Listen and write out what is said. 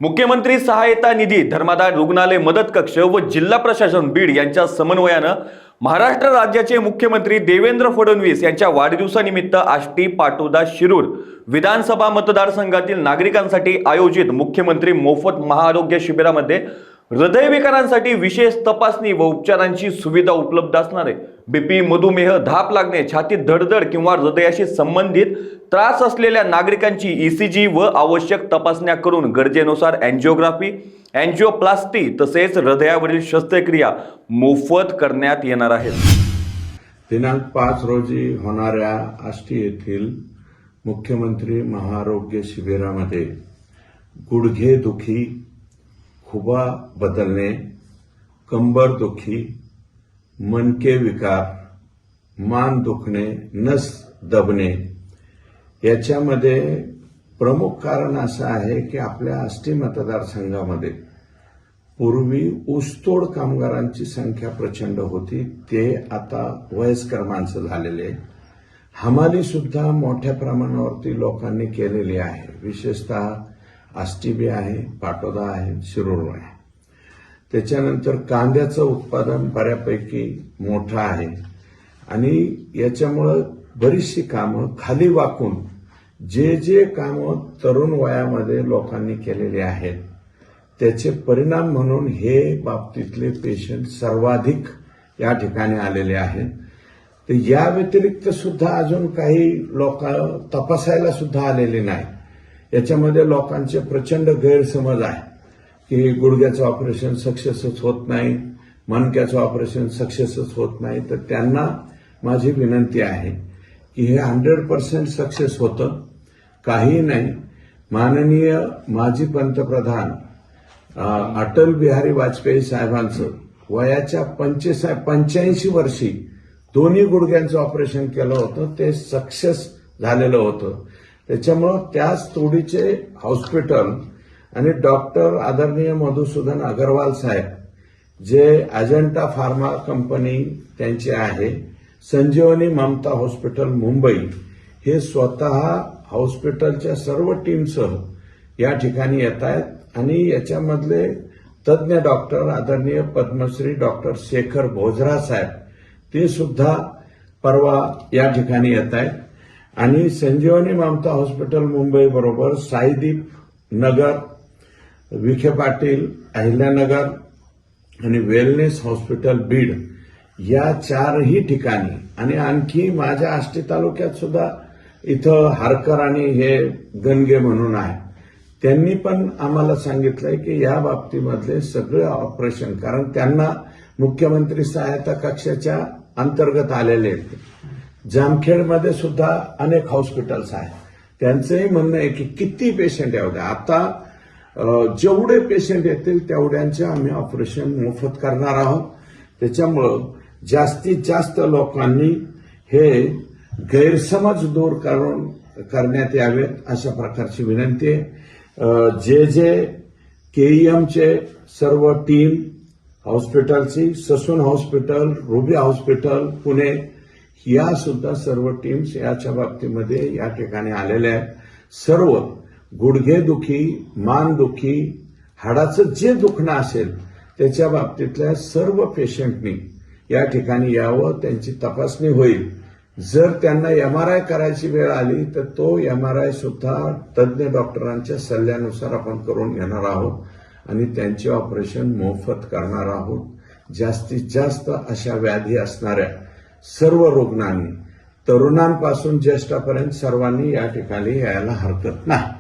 मुख्यमंत्री सहायता निधी, धर्मादाय रुग्णालय मदत कक्ष व जिल्हा प्रशासन बीड यांच्या समन्वयानं महाराष्ट्र राज्याचे मुख्यमंत्री देवेंद्र फडणवीस यांच्या वाढदिवसानिमित्त आष्टी, पाटोदा, शिरूर विधानसभा मतदारसंघातील नागरिकांसाठी आयोजित मुख्यमंत्री मोफत महाआरोग्य शिबिरामध्ये हृदयविकारांसाठी विशेष तपासणी व उपचारांची सुविधा उपलब्ध असणार आहे। बीपी, मधुमेह, धाप लागणे, छातीत धडधड किंवा हृदयाशी संबंधित त्रास असलेल्या नागरिकांची ईसीजी व आवश्यक तपासण्या करून गरजेनुसार अँजिओग्राफी, अँजिओप्लास्टी तसेच हृदयावरील शस्त्रक्रिया मोफत करण्यात येणार आहेत। दिनांक 5 रोजी होणाऱ्या आष्टी येथील मुख्यमंत्री महाआरोग्य शिबिरामध्ये गुडघे दुखी, खुबा बदलणे, कंबर दुखी, मनके विकार, मान दुखणे, नस दबणे याच्यामध्ये प्रमुख कारण असं आहे की आपल्या आष्टी मतदारसंघामध्ये पूर्वी ऊसतोड कामगारांची संख्या प्रचंड होती, ते आता वयस्कर माणसं झालेले। हमाली सुद्धा मोठ्या प्रमाणावरती लोकांनी केलेली आहे, विशेषतः आष्टी बी आहे, पाटोदा आहे, शिरूर आहे। त्याच्यानंतर कांद्याचं उत्पादन बऱ्यापैकी मोठं आहे आणि याच्यामुळं बरीचशी कामं खाली वाकून जे जे कामं तरुण वयामध्ये लोकांनी केलेली आहेत त्याचे परिणाम म्हणून हे बाबतीतले पेशंट सर्वाधिक या ठिकाणी आलेले आहेत। तर या व्यतिरिक्त सुद्धा अजून काही लोक तपासायला सुद्धा आलेले नाही। याच्यामध्ये लोकांचे प्रचंड गैरसमज आहे की गुडघ्याचं ऑपरेशन सक्सेसच होत नाही, मणक्याचं ऑपरेशन सक्सेसच होत नाही। तर त्यांना माझी विनंती आहे की हे 100% सक्सेस होतं, काही नाही। माननीय माजी पंतप्रधान अटल बिहारी वाजपेयी साहेबांचं वयाच्या 85 वर्षी दोन्ही गुडघ्यांचं ऑपरेशन केलं होतं, ते सक्सेस झालेलं होतं। त्याच्यामुळं त्याच तोडीचे हॉस्पिटल आणि डॉक्टर आदरणीय मधुसूदन अग्रवाल साहेब, जे अजंता फार्मा कंपनी त्यांची आहे, संजीवनी ममता हॉस्पिटल मुंबई, हे स्वतः हॉस्पिटलच्या सर्व टीमसह या ठिकाणी येत आहेत आणि याच्यामधले तज्ज्ञ डॉक्टर आदरणीय पद्मश्री डॉक्टर शेखर भोजरा साहेब, ते सुद्धा परवा या ठिकाणी येत आहेत। आणि संजीवनी ममता हॉस्पिटल मुंबई बरोबर साईदीप नगर, विखे पाटील अहिल्यानगर आणि वेलनेस हॉस्पिटल बीड या 4ही ठिकाणी आणि आणखी माझ्या आष्टी तालुक्यात सुद्धा इथं हारकर आणि हे गणगे म्हणून आहे, त्यांनी पण आम्हाला सांगितलंय की या बाबतीमधले सगळे ऑपरेशन, कारण त्यांना मुख्यमंत्री सहायता कक्षाच्या अंतर्गत आलेले आहेत। जामखेडमध्ये सुद्धा अनेक हॉस्पिटल्स आहेत, त्यांचंही म्हणणं आहे की किती पेशंट येऊ द्या, आता जेवढे पेशंट येतील तेवढ्यांचे आम्ही ऑपरेशन मोफत करणार आहोत। त्याच्यामुळं जास्तीत जास्त लोकांनी हे गैरसमज दूर करण्यात यावेत अशा प्रकारची विनंती आहे। जे केईएमचे सर्व टीम हॉस्पिटलची, Sassoon hospital, ruby hospital Pune, या सुद्धा सर्व टीम्स याच्या बाबतीमध्ये या ठिकाणी आलेल्या आहेत। सर्व गुडघेदुखी, मानदुखी, हाडाचं जे दुखणं असेल त्याच्या बाबतीतल्या सर्व पेशंटनी या ठिकाणी यावं, त्यांची तपासणी होईल। जर त्यांना MRI करायची वेळ आली तर तो MRI सुद्धा तज्ज्ञ डॉक्टरांच्या सल्ल्यानुसार आपण करून घेणार आहोत आणि त्यांचे ऑपरेशन मोफत करणार आहोत। जास्तीत जास्त अशा व्याधी असणाऱ्या सर्व रुग्णांनी, तरुणांपासून ज्येष्ठापर्यंत सर्वांनी या ठिकाणी यायला हरकत नाही।